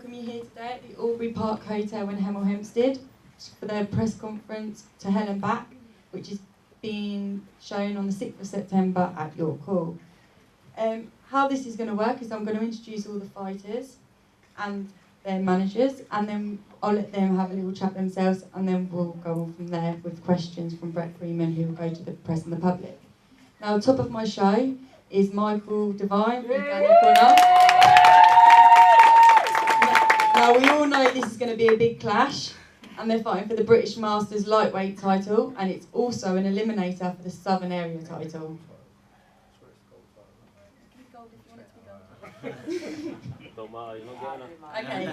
welcome you here today at the Aubrey Park Hotel in Hemel Hempstead for their press conference To Hell and Back, which is being shown on the 6th of September at York Hall. How this is going to work is I'm going to introduce all the fighters and their managers, and then I'll let them have a little chat themselves, and then we'll go on from there with questions from Brett Freeman, who will go to the press and the public. Now, top of my show is Michael Devine from Danny Connor. Now, we all know this is going to be a big clash, and they're fighting for the British Masters lightweight title, and it's also an eliminator for the Southern Area title. Okay.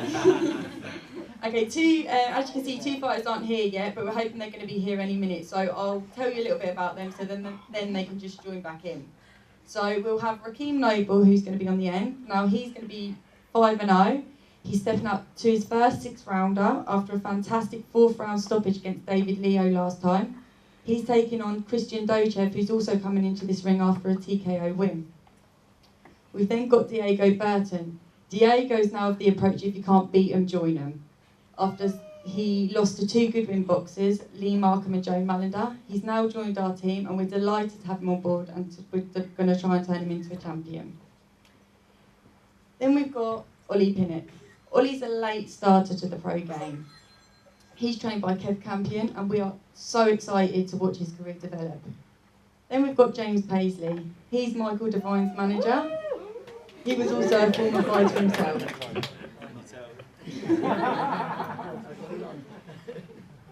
Okay. As you can see, two fighters aren't here yet, but we're hoping they're going to be here any minute. So I'll tell you a little bit about them, so then they can just join back in. So we'll have Rakeem Noble, who's going to be on the end. Now he's going to be 5-0. He's stepping up to his first 6th rounder after a fantastic 4th round stoppage against David Leo last time. He's taking on Christian Dochev, who's also coming into this ring after a TKO win. We've then got Diego Burton. Diego's now of the approach, if you can't beat him, join him. After he lost to 2 Goodwin boxers, Lee Markham and Joe Mallender, he's now joined our team, and we're delighted to have him on board, and we're going to try and turn him into a champion. Then we've got Ollie Pinnett. Ollie's a late starter to the pro game. He's trained by Kev Campion, and we are so excited to watch his career develop. Then we've got James Paisley. He's Michael Devine's manager. He was also a former fighter himself.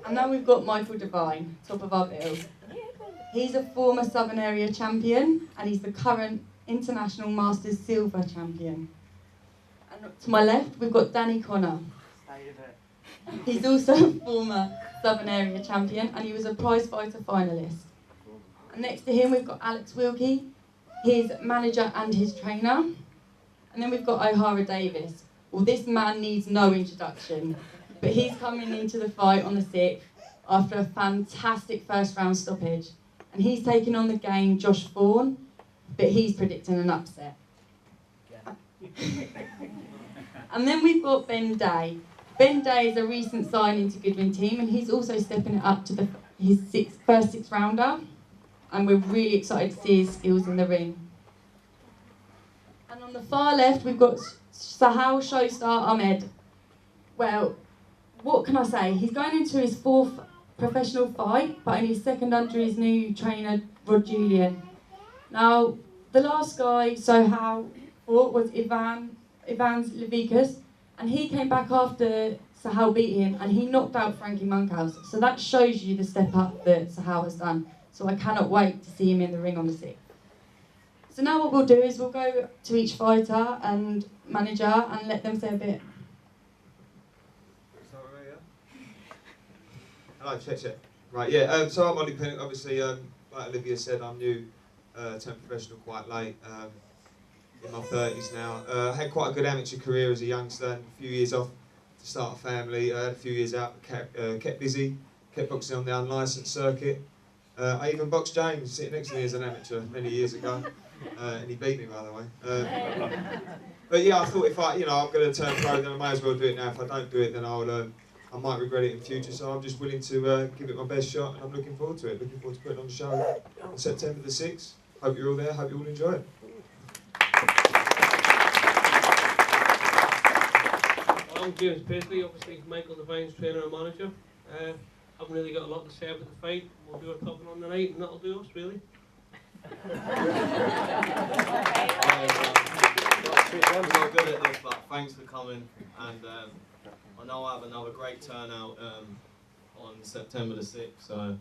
And now we've got Michael Devine, top of our bill. He's a former Southern Area champion, and he's the current International Masters Silver champion. And to my left, we've got Danny Connor. He's also a former Southern Area champion, and he was a prize fighter finalist. And next to him, we've got Alex Wilkie, his manager and his trainer. And then we've got O'Hara Davis. Well, this man needs no introduction, but he's coming into the fight on the 6th after a fantastic 1st round stoppage. And he's taking on the game Josh Vaughan, but he's predicting an upset. And then we've got Ben Day. Ben Day is a recent signing to Goodwin team, and he's also stepping it up to his first 6th rounder. And we're really excited to see his skills in the ring. And on the far left, we've got Sahal Showstar Ahmed. Well, what can I say? He's going into his 4th professional fight, but only 2nd under his new trainer, Rod Julian. Now, the last guy Sahal fought was Ivans Levikas, and he came back after Sahal beat him, and he knocked out Frankie Monkhouse. So that shows you the step up that Sahal has done. So I cannot wait to see him in the ring on the 6th. So now what we'll do is we'll go to each fighter and manager and let them say a bit. Hello, check. Right, yeah, so I'm Ollie Pinnett. Obviously, like Olivia said, I'm new, turned professional quite late, in my 30s now. Had quite a good amateur career as a youngster, and a few years off to start a family. I had a few years out, kept busy, kept boxing on the unlicensed circuit. I even boxed James sitting next to me as an amateur many years ago, and he beat me, by the way. But yeah, I thought if I'm going to turn pro, then I might as well do it now. If I don't do it, then I might regret it in future. So I'm just willing to give it my best shot, and I'm looking forward to it. Looking forward to putting on the show on September the 6th. Hope you're all there. Hope you all enjoy it. I'm James Paisley, obviously Michael Devine's trainer and manager. Haven't really got a lot to say about the fight. We'll do our talking on the night, and that'll do us, really. I'm not good at this, but thanks for coming. And I know I have another great turnout on September the 6th, so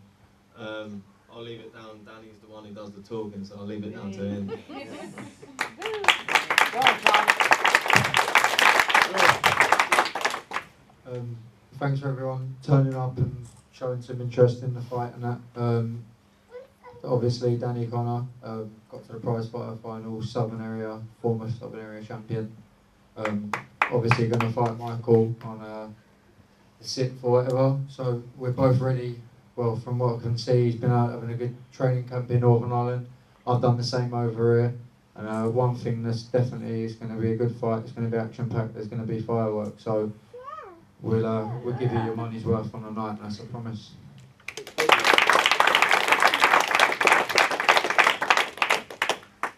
I'll leave it down. Danny's the one who does the talking, so I'll leave it down to him. Thanks for everyone turning up and showing some interest in the fight and that. Obviously, Danny Connor got to the prize fighter final, former Southern Area champion. Obviously going to fight Michael on the 6th or whatever. So we're both ready. Well, from what I can see, he's been out having a good training camp in Northern Ireland. I've done the same over here. And one thing that's definitely is going to be a good fight. It's going to be action packed. There's going to be fireworks. So we'll give you your money's worth on the night. That's a promise.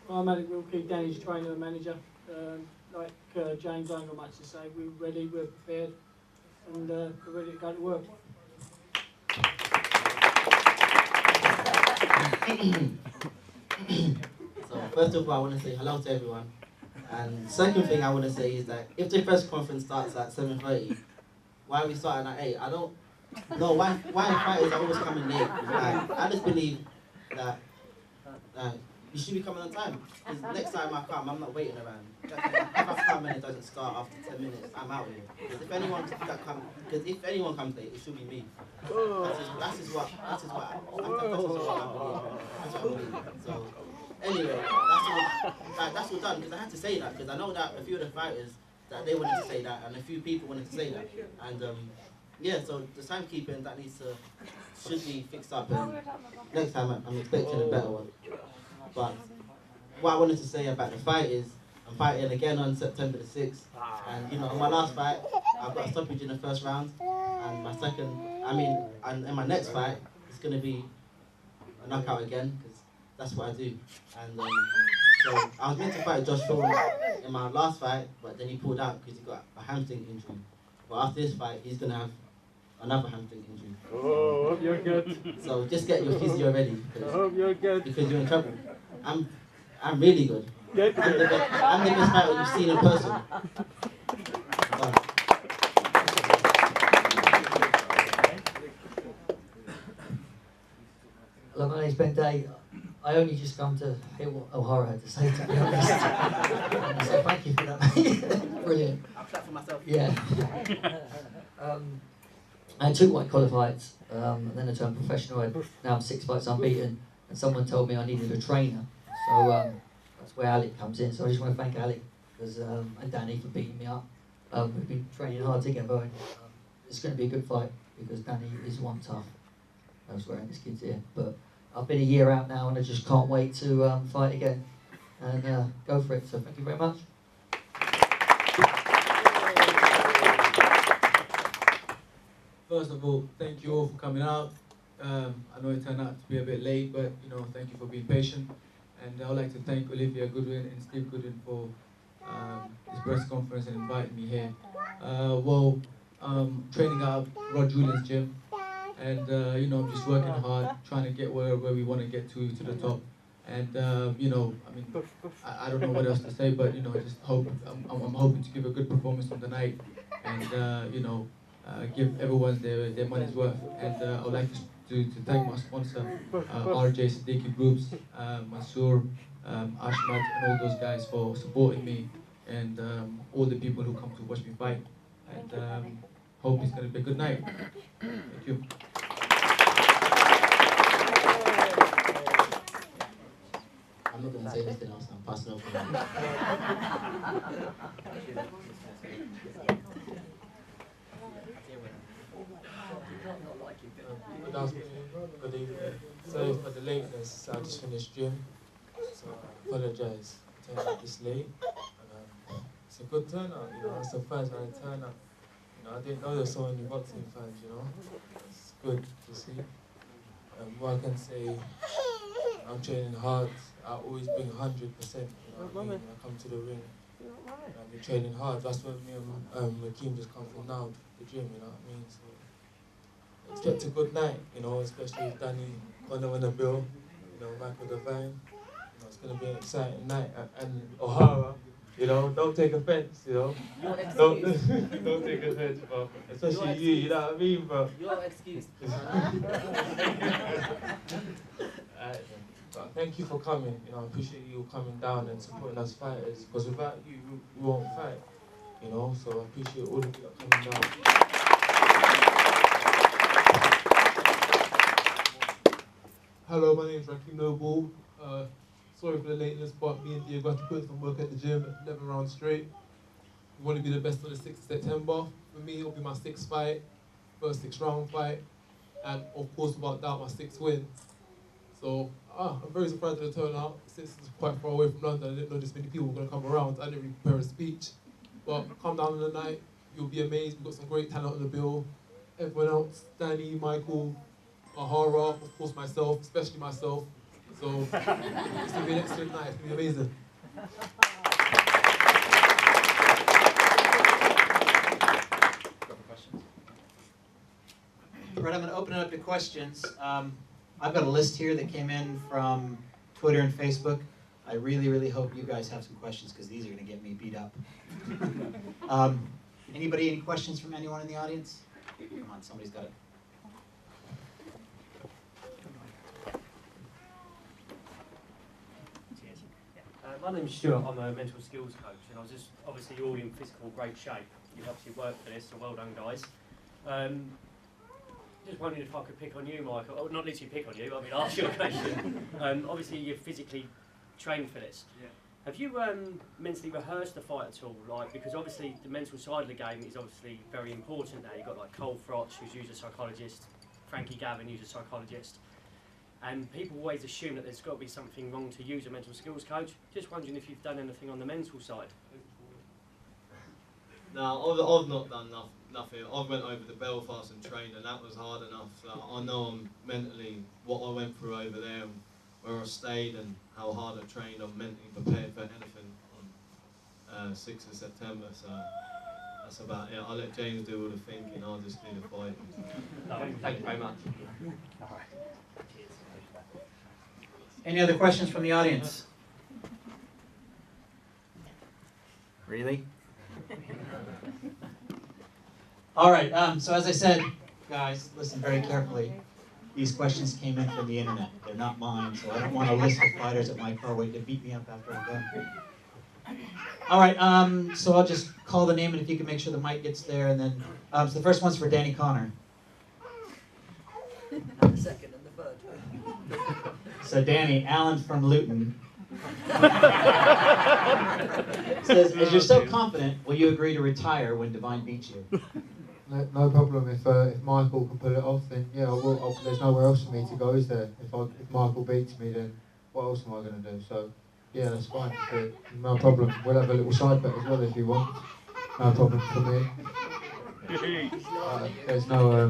I'm Alec Wilkie, Danny's trainer and manager. Like James, I ain't got much to say. We're ready, we're prepared, and we're ready to go to work. So first of all, I want to say hello to everyone. And second thing I want to say is that if the press conference starts at 7:30, why are we starting at 8? I don't know why fighters are always coming late. Like, I just believe that you should be coming on time. Because next time I come, I'm not waiting around. If I come and it doesn't start after 10 minutes, I'm out here. Because if anyone comes late, it should be me. That's just what I believe. So anyway, that's all done. Because I had to say that because I know that a few of the fighters that they wanted to say that, and a few people wanted to say that, and yeah. So the timekeeping that should be fixed up, and next time I'm expecting a better one. But what I wanted to say about the fight is I'm fighting again on September the 6th, and you know, in my last fight I got a stoppage in the first round, and and in my next fight it's gonna be a knockout again because that's what I do. And so I was meant to fight Josh Thorne in my last fight, but then he pulled out because he got a hamstring injury. But after this fight, he's gonna have another hamstring injury. Oh, hope you're good. So just get your physio ready I hope you're good. because you're in trouble. I'm really good. I'm the best fighter you've seen in person. Hello, my name's Ben Day. I only just come to hear what O'Hara had to say, to be honest. So thank you for that, mate. Brilliant. I'll clap for myself. Yeah. I had 2 white collar fights, and then I turned professional. Now I'm 6 fights unbeaten, and someone told me I needed a trainer. So that's where Alec comes in. So I just want to thank Alec and Danny for beating me up. We've been training hard together, and it's going to be a good fight because Danny is one tough. I was wearing this kid's ear, but I've been a year out now, and I just can't wait to fight again and go for it. So thank you very much. First of all, thank you all for coming out. I know it turned out to be a bit late, but you know, thank you for being patient. And I would like to thank Olivia Goodwin and Steve Goodwin for this press conference and inviting me here. Training out Rod Julian's gym, and you know, I'm just working hard, trying to get where we want to get to the top. And you know, I mean, I don't know what else to say, but you know, I just hope I'm hoping to give a good performance on the night, and you know, give everyone their money's worth. And I would like to thank my sponsor, RJ Siddiqui Groups, Mansoor, Ashmat, and all those guys for supporting me, and all the people who come to watch me fight. And hope it's going to be a good night. Thank you. I'm not going to say anything else. I'm passing over. Good afternoon, good evening. Sorry for the lateness, I just finished gym, so I apologise for turning up this late. And, it's a good turnout, you know, I'm surprised by the turnout. You know, I didn't know there were so many boxing fans, you know. It's good to see. What I can say, I'm training hard. I always bring 100%, you know what I mean, when I come to the ring. I've been training hard. That's where me and Rakeem just come from now, the gym, you know what I mean? So expect a good night, you know, especially with Danny, Connor on the bill, you know, Michael Devine. You know, it's going to be an exciting night. And O'Hara, you know, don't take offense, you know. Don't take offense, bro. Especially you know what I mean, bro. Your excuse. But thank you for coming, you know, I appreciate you coming down and supporting us fighters, because without you, we won't fight, you know, so I appreciate all of you that coming down. Hello, my name is Rakeem Noble. Sorry for the lateness, but me and Diego have to put some work at the gym, 11 rounds straight. We want to be the best on the 6th of September. For me, it'll be my 6th fight, first 6-round fight, and of course, without doubt, my 6th win. So I'm very surprised at the turnout. Since it's quite far away from London, I didn't know this many people were going to come around. I didn't really prepare a speech. But come down on the night, you'll be amazed. We've got some great talent on the bill. Everyone else, Danny, Michael, Ahara, of course myself, especially myself. So it's going to be an excellent night. It's going to be amazing. Right, I'm going to open it up to questions. I've got a list here that came in from Twitter and Facebook. I really, really hope you guys have some questions because these are going to get me beat up. Anybody, any questions from anyone in the audience? Come on, somebody's got it. My name's Stuart, I'm a mental skills coach, and I was just, obviously you're all in physical great shape. You've obviously worked for this, so well done guys. Just wondering if I could pick on you, Michael, or not literally pick on you, I mean ask you a question. Obviously you're physically trained for this. Yeah. Have you mentally rehearsed the fight at all? Like, because obviously the mental side of the game is obviously very important now. You've got like Cole Frotch, who's used a psychologist, Frankie Gavin, who's a psychologist. And people always assume that there's got to be something wrong to use a mental skills coach. Just wondering if you've done anything on the mental side. No, I've not done nothing. I went over to Belfast and trained, and that was hard enough. So I know I'm mentally, what I went through over there, and where I stayed, and how hard I trained. I'm mentally prepared for anything on 6th of September. So that's about it. I'll let James do all the thinking. I'll just do the fight. No, thank you very much. All right. Any other questions from the audience? Really? All right, so as I said, guys, listen very carefully. These questions came in from the internet. They're not mine, so I don't want a list of fighters at my car waiting to beat me up after I'm done. All right, so I'll just call the name, and if you can make sure the mic gets there, and then, so the first one's for Danny Connor. And the second and the third. So Danny, Alan from Luton says, as you're so confident, will you agree to retire when Divine beats you? No problem. If Michael can pull it off, then yeah, I will. There's nowhere else for me to go, is there? If Michael beats me, then what else am I going to do? So yeah, that's fine. No problem. We'll have a little side bet as well if you want. No problem for me. There's no.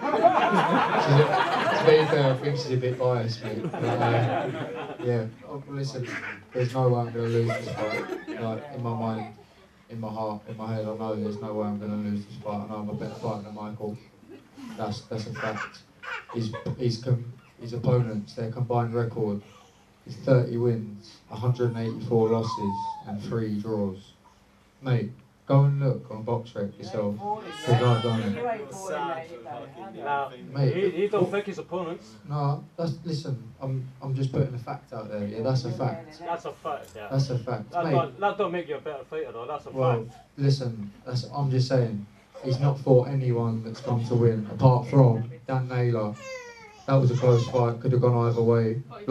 To be fair, I think she's a bit biased, mate. But, yeah, listen, there's no way I'm going to lose this fight. Like, in my mind, in my heart, in my head, I know there's no way I'm going to lose this fight. I know I'm a better fighter than Michael. That's a fact. His opponents, their combined record is 30 wins, 184 losses, and 3 draws. Mate, go and look on BoxRec yourself, because I've done it. Mate, You don't think his opponents? No, listen, I'm just putting a fact out there. Yeah, that's a fact. That's a fact, yeah. That's a fact. That don't make you a better fighter though, that's a Well, fact. listen, I'm just saying, he's not fought anyone that's come to win, apart from Dan Naylor. That was a close fight, could have gone either way. A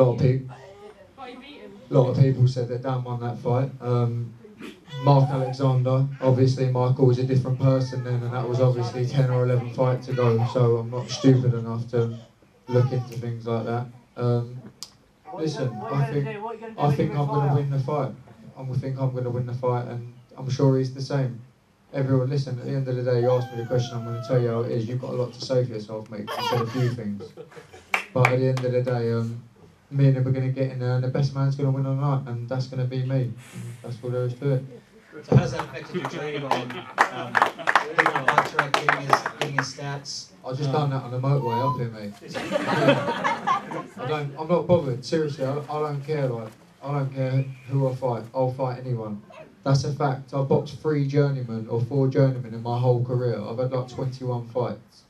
lot of people said that Dan won that fight. Mark Alexander, obviously Michael was a different person then, and that was obviously 10 or 11 fights ago, so I'm not stupid enough to look into things like that. Listen, I think I'm going to win the fight. I think I'm going to win the fight, and I'm sure he's the same. Everyone, listen, at the end of the day, you asked me the question, I'm going to tell you how it is. You've got a lot to say for yourself, mate. You said a few things. But at the end of the day, me and him are going to get in there, and the best man's going to win on the night, and that's going to be me. And that's all there is to it. So how does that affect your training on getting on bike track, getting his stats? I just done that on the motorway up here, mate. I'm not bothered. Seriously, I don't care. Like, I don't care who I fight. I'll fight anyone. That's a fact. I've boxed 3 journeymen or 4 journeymen in my whole career. I've had like 21 fights.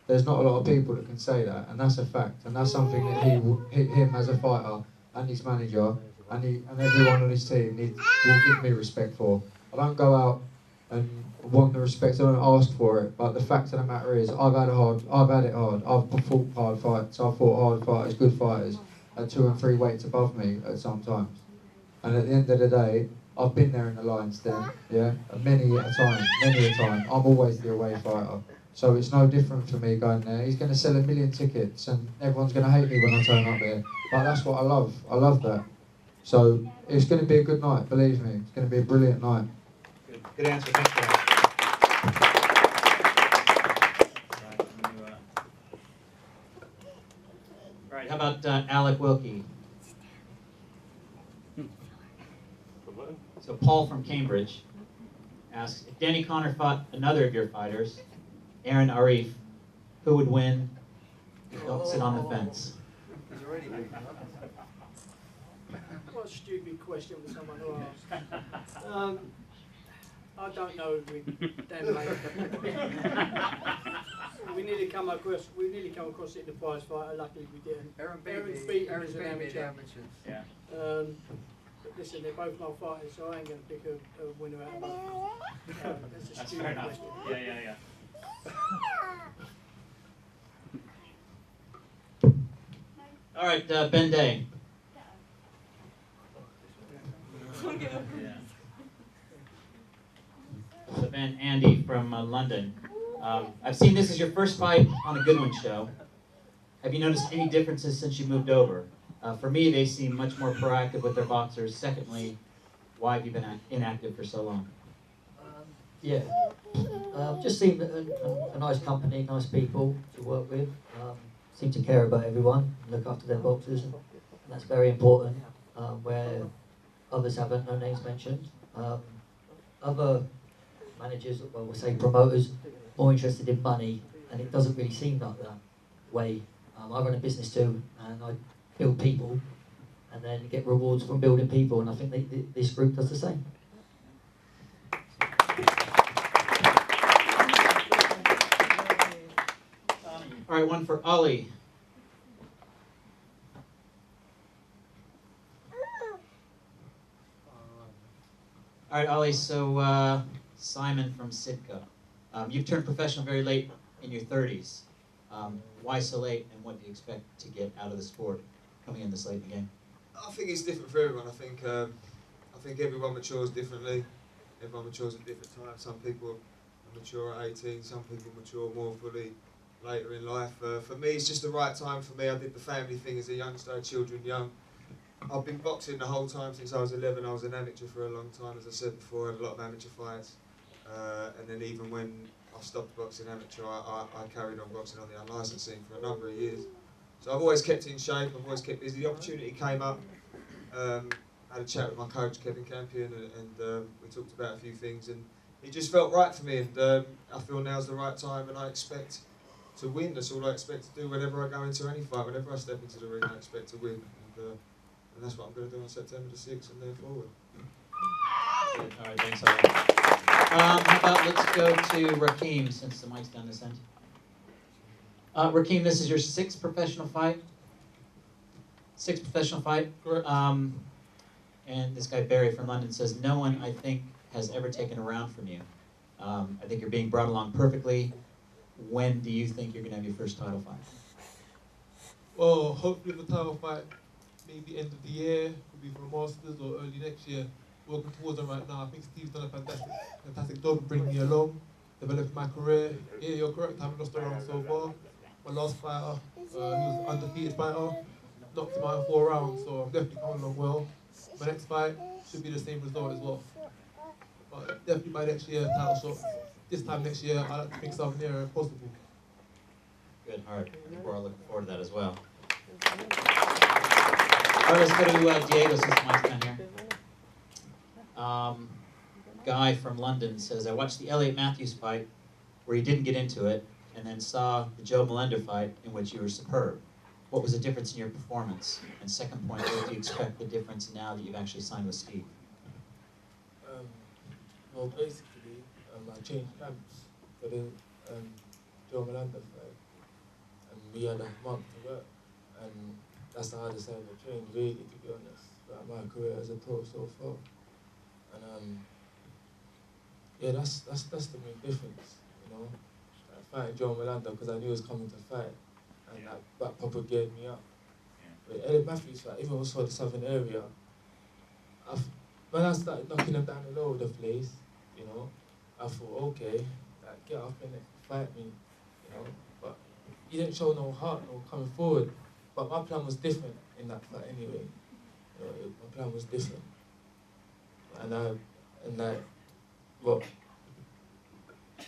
There's not a lot of people that can say that, and that's a fact. And that's something that him as a fighter and his manager and everyone on his team will give me respect for. I don't go out and want the respect. I don't ask for it. But the fact of the matter is, I've had it hard. I've fought hard fights. I've fought hard fighters, good fighters, at 2 and 3 weights above me at some times. And at the end of the day, I've been there in the lion's den. Yeah, many a time. I'm always the away fighter. So it's no different for me going there. He's going to sell 1 million tickets and everyone's going to hate me when I turn up there. But that's what I love. I love that. So it's going to be a good night, believe me. It's going to be a brilliant night. Good answer. Thanks for that. Right, how about Alec Wilkie? So Paul from Cambridge asks, if Danny Connor fought another of your fighters, Aaron Arif, who would win? Don't sit on the fence. What a stupid question for someone to ask. I don't know if we damn mate. we nearly come across it in the prize fight. Luckily we didn't. Aaron beat him as an amateur. Yeah. But listen, they're both my fighters, so I ain't going to pick a winner out of both. That's a That's stupid fair enough. question. Yeah. All right, Ben Day. So Ben, Andy from London. I've seen this is your first fight on a Goodwin show. Have you noticed any differences since you moved over? For me, they seem much more proactive with their boxers. Secondly, why have you been inactive for so long? Yeah, just seemed a nice company, nice people to work with. Seem to care about everyone, look after their boxers, and that's very important. Where others haven't, no names mentioned. Other managers, well, we'll say promoters, more interested in money, and it doesn't really seem like that way. I run a business too, and I build people, and then get rewards from building people, and I think this group does the same. All right, one for Ollie. All right, Ollie, so Simon from Sitka. You've turned professional very late in your 30s. Why so late, and what do you expect to get out of the sport coming in this late in the game? I think it's different for everyone. I think everyone matures differently. Everyone matures at different times. Some people are mature at 18, some people mature more fully later in life. For me, it's just the right time for me. I did the family thing as a youngster, I had children young. I've been boxing the whole time since I was 11. I was an amateur for a long time, as I said before. I had a lot of amateur fights. And then even when I stopped boxing amateur, I carried on boxing on the unlicensed scene for a number of years. So I've always kept in shape, I've always kept busy. The opportunity came up. I had a chat with my coach, Kevin Campion, and we talked about a few things, and it just felt right for me, and I feel now's the right time, and I expect to win. That's all I expect to do whenever I go into any fight. Whenever I step into the ring, I expect to win, and that's what I'm going to do on September the 6th and then forward. Good. All right, thanks, Ollie. How about let's go to Rakeem, since the mic's down this end. Rakeem, this is your 6th professional fight? 6th professional fight? Correct. And this guy Barry from London says, no one, I think, has ever taken a round from you. I think you're being brought along perfectly. When do you think you're going to have your first title fight? Well, hopefully the title fight, maybe end of the year, could be for a Masters or early next year. Working towards them right now. I think Steve's done a fantastic job of bringing me along, developing my career. Yeah, you're correct, I haven't lost a round so far. My last fighter, he was an undefeated fighter, knocked him out in 4 rounds, so I'm definitely coming along well. My next fight should be the same result as well. But definitely by next year, title shot. This time next year, I'd like to bring something nearer if possible. Good, all right. I think we're all looking forward to that as well. All right, let's go to Diego, since Mike's down here. Guy from London says, I watched the Elliot Matthews fight where you didn't get into it, and then saw the Joe Melender fight in which you were superb. What was the difference in your performance? And second point, what do you expect the difference now that you've actually signed with Steve? Well, basically, I changed camps for the Joe Melender fight, and we had a month to work, and that's how I decided to train, really, to be honest, throughout my career as a pro so far. And yeah, that's the main difference, you know. Fighting Joe Melender because I knew he was coming to fight, and that proper geared me up. But Elliot Matthews fight, even also the southern area, when I started knocking him down all over the place, you know, I thought, okay, get up in it, fight me. you know. But he didn't show no heart or coming forward. But my plan was different in that fight anyway. My plan was different. And like, what,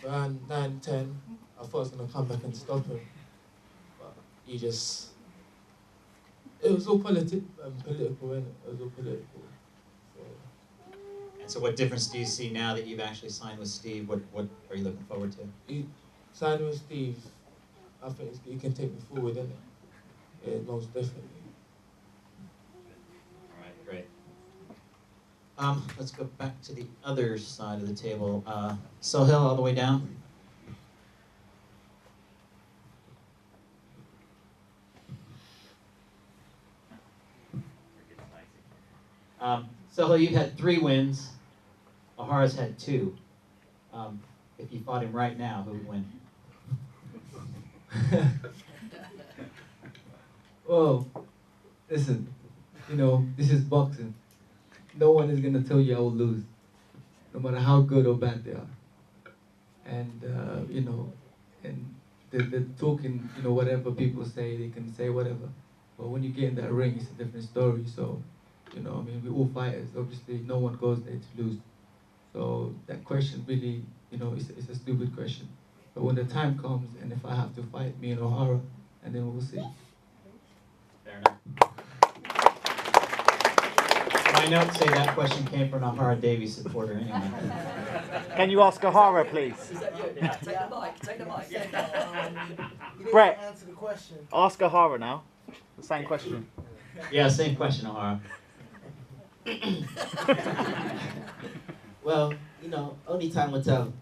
around 9, 10, I thought I was going to come back and stop him. But he just, it was all political, innit? It was all political. And so what difference do you see now that you've actually signed with Steve? What are you looking forward to? Signing with Steve, I think he can take me forward, innit? Yeah, most definitely. All right, great. Let's go back to the other side of the table. Sohail, all the way down. Sohail, you've had 3 wins. Ahara's had 2. If you fought him right now, who would win? Well, listen, you know, this is boxing. No one is going to tell you I will lose, no matter how good or bad they are. And, you know, and they're talking, you know, whatever people say, they can say whatever. But when you get in that ring, it's a different story. So, you know, I mean, we're all fighters. Obviously, no one goes there to lose. So that question really, you know, it's a stupid question. But when the time comes, and if I have to fight me and O'Hara, and then we'll see. Fair enough. My notes say that question came from an Ahara Davies supporter anyway. Can you ask O'Hara, please? Take the mic. Brett, Answer the question. ask O'Hara now. The same question. Yeah, same question, O'Hara. Well, you know, only time will tell.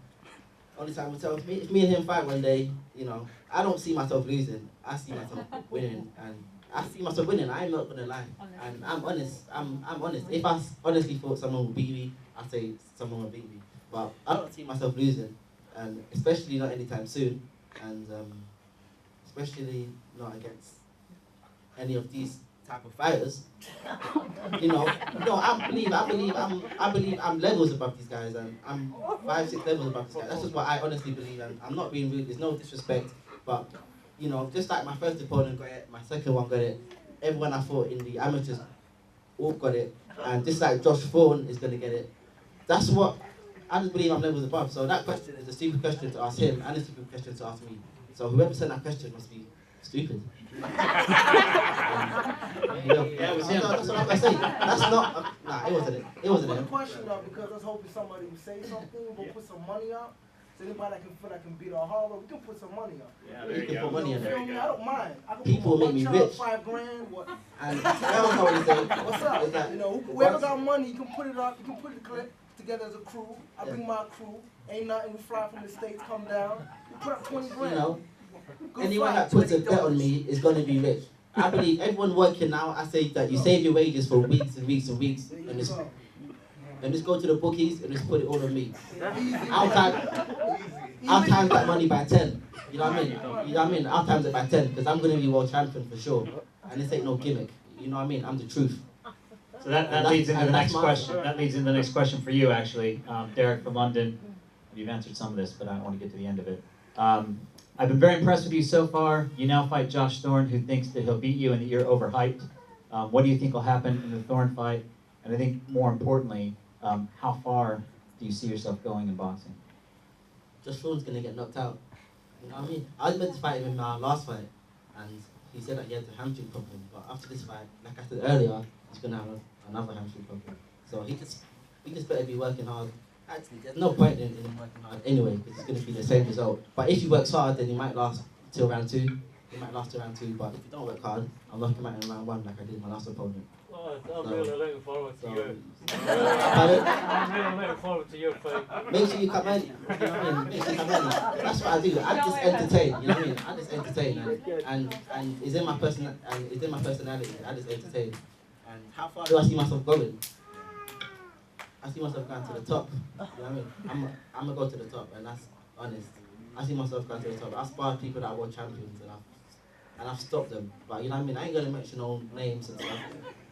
Only time will tell. If me and him fight one day, you know, I don't see myself losing. I see myself winning, and I see myself winning. I'm not gonna lie, and I'm honest. I'm honest. If I honestly thought someone would beat me, I'd say someone would beat me. But I don't see myself losing, and especially not anytime soon, and especially not against any of these type of fighters. You know, no, I believe I'm levels above these guys, and I'm 5, 6 levels above these guys. That's just what I honestly believe, and I'm not being rude. There's no disrespect, but you know, just like my first opponent got it, my second one got it. Everyone I fought in the amateurs all got it, and just like Josh Thorne is gonna get it. That's what I just believe I'm levels above. So that question is a stupid question to ask him, and a stupid question to ask me. So whoever sent that question must be stupid. Yeah, it was him. That's what I'm gonna say. That's not. Nah, it wasn't it. It wasn't Put him. the question up because I was hoping somebody would say something. We'll put some money up. So anybody that can feel like can beat O'Hara, we can put some money up. Yeah, You can put money in there. I don't mind. I can People put make me one rich. child, $5 grand. What? And I don't know what he's saying. What's up? Is that You know, whoever got money, you can put it up. You can put it together as a crew. I bring my crew. Ain't nothing. We fly from the States, come down. We put up 20 grand. You know, Good anyone fight, that puts a $20. bet on me is gonna be rich. I believe everyone working now. I say that you save your wages for weeks and weeks and weeks, and just go to the bookies and just put it all on me. I'll times that money by 10. You know what I mean? You know what I mean? I'll times it by 10 because I'm gonna be world champion for sure. And this ain't no gimmick. You know what I mean? I'm the truth. So that leads into the next question. That leads into the next question for you, actually. Derek from London. You've answered some of this, but I want to get to the end of it. I've been very impressed with you so far. You now fight Josh Thorne, who thinks that he'll beat you and that you're overhyped. What do you think will happen in the Thorne fight? And I think more importantly, how far do you see yourself going in boxing? Josh Thorne's gonna get knocked out. You know what I mean? I was meant to fight him in our last fight, and he said that he had a hamstring problem. But after this fight, like I said earlier, he's gonna have another hamstring problem. So he just better be working hard. Actually, there's no point in him working hard anyway, because it's gonna be the same result. But if he works hard, then he might last till round 2. He might last till round 2. But if you don't work hard, I'll knock him out in round 1 like I did my last opponent. Oh, I'm really looking forward to you. Pardon? I'm really looking forward to your fight. Make sure you come early. You know what I mean? Make sure you come early. That's what I do. I just entertain. You know what I mean? I just entertain, and it's in my personality. I just entertain. And how far do I see myself going? I see myself going to the top. You know what I mean? I'm gonna go to the top, and that's honest. I see myself going to the top. I sparred people that are world champions, and I've stopped them. But you know what I mean? I ain't gonna mention no names and stuff.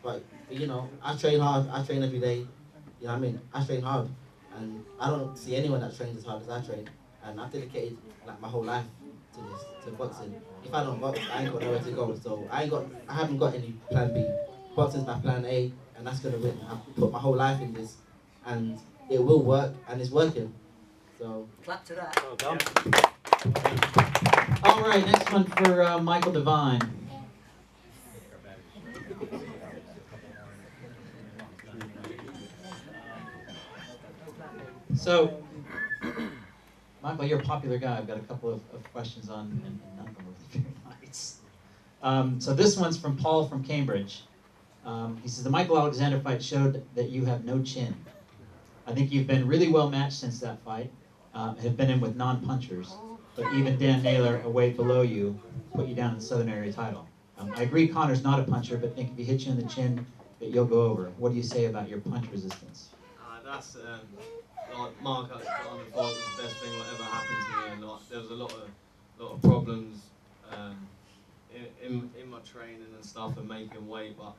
But you know, I train hard. I train every day. You know what I mean? I train hard, and I don't see anyone that trains as hard as I train. And I've dedicated like my whole life to boxing. If I don't box, I ain't got nowhere to go. So I haven't got any plan B. Boxing's my plan A, and that's gonna win. I've put my whole life in this, and it will work, and it's working. So clap to that. Well done. All right, next one for Michael Devine. So, Michael, you're a popular guy. I've got a couple of questions on, and none of them are really very nice. So this one's from Paul from Cambridge. He says, the Michael Alexander fight showed that you have no chin. I think you've been really well matched since that fight. Have been in with non-punchers, but even Dan Naylor, a weight below you, put you down in the Southern Area title. I agree Connor's not a puncher, but think if he hits you in the chin, that you'll go over. What do you say about your punch resistance? That's like Mark Alexander fight was the best thing that ever happened to me, and like there was a lot of problems in my training and stuff and making weight, but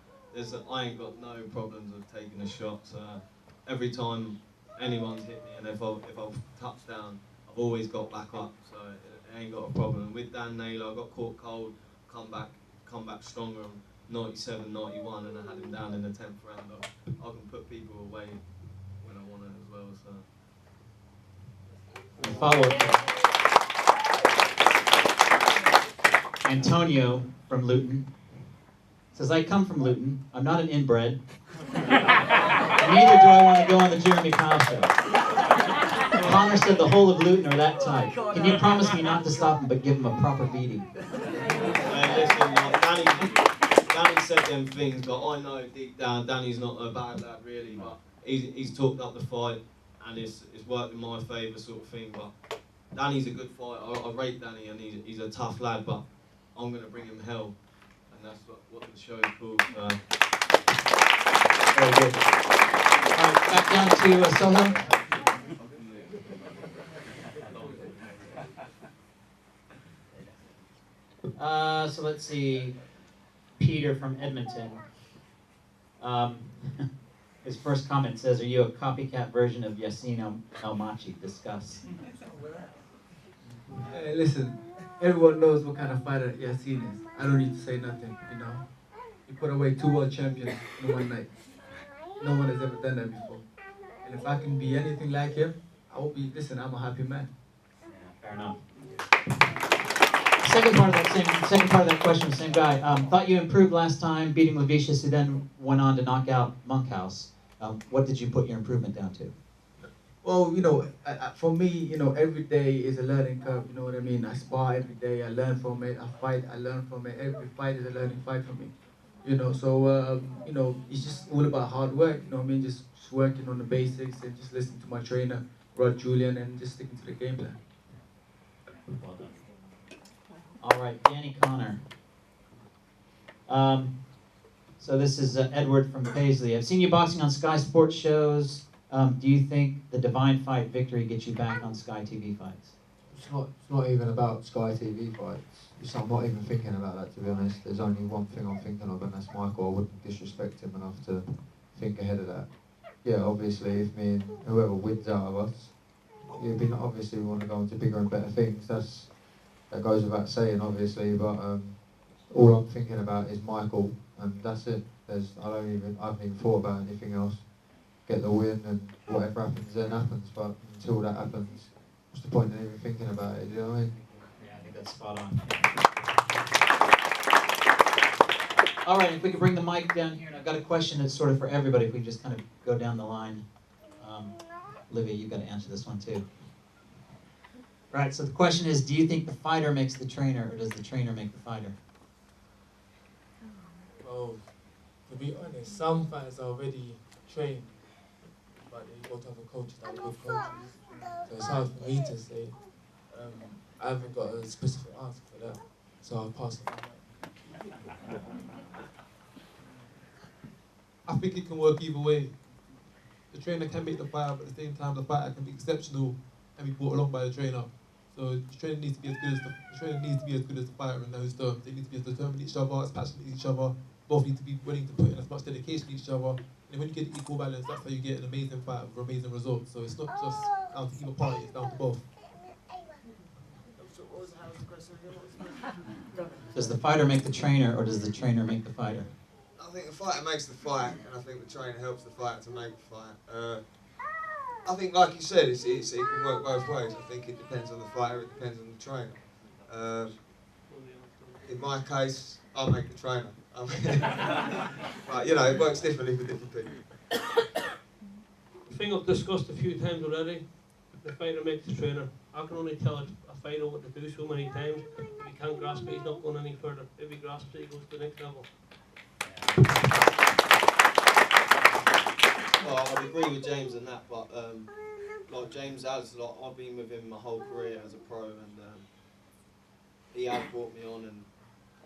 I ain't got no problems with taking a shot. So every time anyone's hit me, and if I've touched down, I've always got back up. So it ain't got a problem. With Dan Naylor, I got caught cold, come back stronger. 97, 91, and I had him down in the 10th round. I can put people away when I want to as well. So. Follow-up. Antonio from Luton says, I come from Luton. I'm not an inbred. Neither do I want to go on the Jeremy Kyle show. Connor said the whole of Luton are that type. Can you promise me not to stop him, but give him a proper beating? Listen, Danny said them things, but I know deep down Danny's not a bad lad really, but he's talked up the fight and it's worked in my favour sort of thing, but Danny's a good fighter. I rate Danny and he's a tough lad, but I'm going to bring him hell, and that's what the show is called. Very good. All right, back down to Soho. So let's see, Peter from Edmonton. His first comment says, are you a copycat version of Yassine El-Machi? Discuss. Hey, listen, everyone knows what kind of fighter Yassine is. I don't need to say nothing, you know. He put away 2 world champions in one night. No one has ever done that before. And if I can be anything like him, I will be, listen, I'm a happy man. Yeah, fair enough. Second part of that question, same guy. Thought you improved last time, beating Levicius, who then went on to knock out Monkhouse. What did you put your improvement down to? Well, you know, for me, you know, every day is a learning curve, you know what I mean? I spar every day, I learn from it, I fight, I learn from it. Every fight is a learning fight for me, you know, so, you know, it's just all about hard work, you know what I mean? Just working on the basics and just listening to my trainer, Rod Julian, and just sticking to the game plan. Well done. All right, Danny Connor. So this is Edward from Paisley. I've seen you boxing on Sky Sports shows. Do you think the Divine Fight victory gets you back on Sky TV fights? It's not even about Sky TV fights. I'm not even thinking about that, to be honest. There's only one thing I'm thinking of, and that's Michael. I wouldn't disrespect him enough to think ahead of that. Yeah, obviously, if me and whoever wins out of us, obviously we want to go on to bigger and better things. That goes without saying, obviously, but all I'm thinking about is Michael, and that's it. I haven't even thought about anything else. Get the win, and whatever happens then happens, but until that happens, what's the point in even thinking about it, do you know what I mean? Yeah, I think that's spot on. All right, if we could bring the mic down here, and I've got a question that's sort of for everybody, if we just kind of go down the line. Olivia, you've got to answer this one too. Right, so the question is, do you think the fighter makes the trainer, or does the trainer make the fighter? Well, to be honest, some fighters are already trained, but they got to have a coach that are good coaches. So it's hard for me to say. I haven't got a specific answer for that, so I'll pass it. I think it can work either way. The trainer can make the fighter, but at the same time, the fighter can be exceptional and be brought along by the trainer. So the trainer needs to be as good as the fighter in those terms. They need to be as determined each other, as passionate as each other. Both need to be willing to put in as much dedication to each other. And when you get equal balance, that's how you get an amazing fight with amazing results. So it's not just down to either party, it's down to both. What was the question? Does the fighter make the trainer, or does the trainer make the fighter? I think the fighter makes the fight, and I think the trainer helps the fighter to make the fight. I think, like you said, it can work both ways. I think it depends on the fighter, it depends on the trainer. In my case, I'll make the trainer. But, you know, it works differently for different people. The thing I've discussed a few times already, the fighter makes the trainer. I can only tell a fighter what to do so many times. If he can't grasp it, he's not going any further. If he grasps it, he goes to the next level. Well, I'd agree with James on that, but like James has, like, I've been with him my whole career as a pro, and he has brought me on, and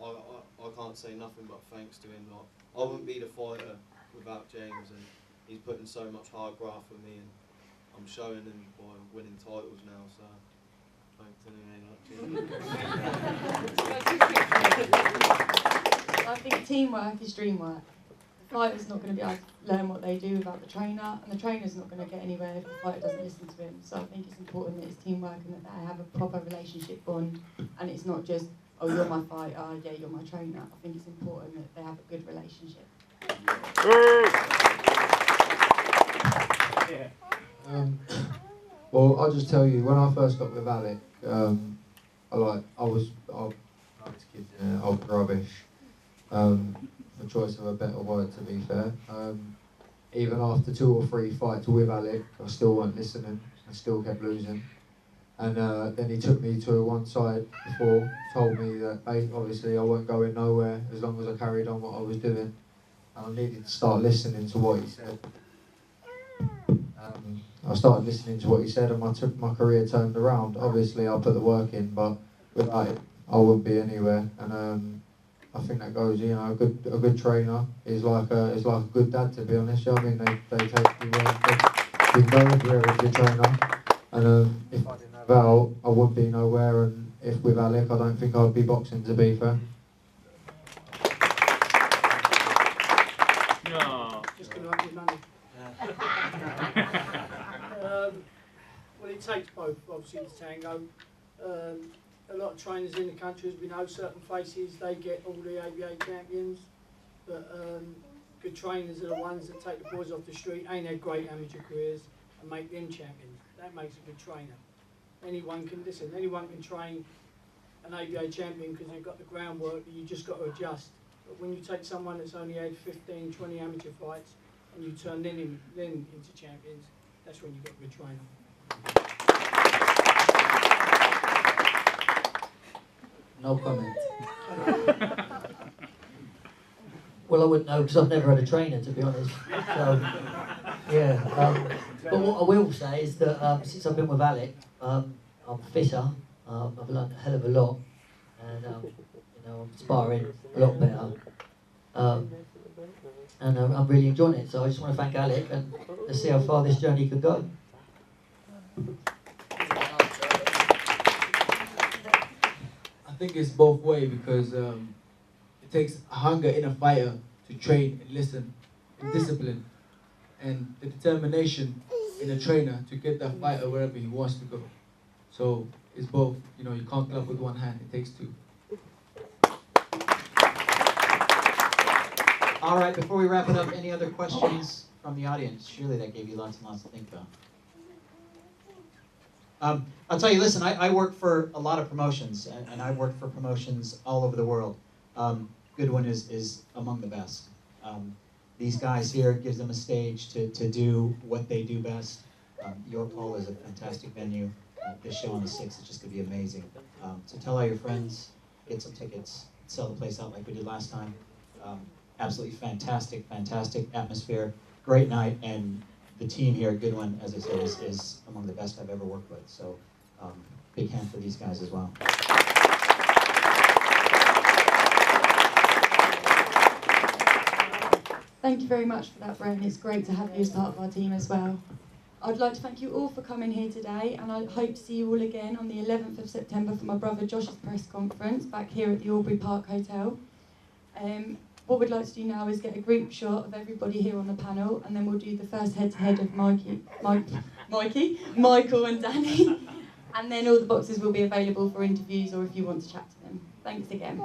I can't say nothing but thanks to him. Like, I wouldn't be the fighter without James, and he's putting so much hard graft for me, and I'm showing him by winning titles now. So I think teamwork is dream work. The fighter's not going to be able to learn what they do without the trainer, and the trainer's not going to get anywhere if the fighter doesn't listen to him. So I think it's important that it's teamwork and that they have a proper relationship bond, and it's not just, oh, you're my fighter, yeah, you're my trainer. I think it's important that they have a good relationship. Well, I'll just tell you, when I first got with Alec, I was rubbish. For choice of a better word, to be fair. Even after 2 or 3 fights with Alec, I still weren't listening. I still kept losing. And then he took me to one side before, told me that obviously I wasn't going nowhere as long as I carried on what I was doing. And I needed to start listening to what he said. I started listening to what he said, and my career turned around. Obviously, I put the work in, but without it, I wouldn't be anywhere. And I think that goes, you know, a good trainer is like a good dad, to be honest. I mean, they take you you can go everywhere with your trainer. And if I didn't have Al, I wouldn't be nowhere. And if with Alec, I don't think I'd be boxing, to be fair. No. Just going to up your money. Well, it takes both, obviously, to tango. A lot of trainers in the country, as we know, certain places, they get all the ABA champions, but good trainers are the ones that take the boys off the street, ain't had great amateur careers, and make them champions. That makes a good trainer. Anyone can train an ABA champion because they've got the groundwork, you just got to adjust. But when you take someone that's only had 15, 20 amateur fights, and you turn them into champions, that's when you've got a good trainer. No comment. Well, I wouldn't know because I've never had a trainer, to be honest. So, yeah. But what I will say is that since I've been with Alec, I'm fitter. I've learned a hell of a lot, and you know, I'm sparring a lot better. And I'm really enjoying it. So I just want to thank Alec, and let's see how far this journey could go. I think it's both ways because it takes hunger in a fighter to train and listen and discipline, and the determination in a trainer to get that fighter wherever he wants to go. So it's both. You know, you can't clap with one hand. It takes 2. All right, before we wrap it up, any other questions from the audience? Surely that gave you lots and lots to think about. I'll tell you, listen, I work for a lot of promotions, and I work for promotions all over the world. Goodwin is among the best. These guys here, it gives them a stage to do what they do best. York Hall is a fantastic venue. This show on the 6th is just going to be amazing. So tell all your friends, get some tickets, sell the place out like we did last time. Absolutely fantastic, fantastic atmosphere, great night, and the team here at Goodwin, as I said, is among the best I've ever worked with. So big hand for these guys as well. Thank you very much for that, Brent. It's great to have you as part of our team as well. I'd like to thank you all for coming here today, and I hope to see you all again on the 11th of September for my brother Josh's press conference back here at the Albury Park Hotel. What we'd like to do now is get a group shot of everybody here on the panel, and then we'll do the first head-to-head of Michael and Danny, and then all the boxes will be available for interviews or if you want to chat to them. Thanks again.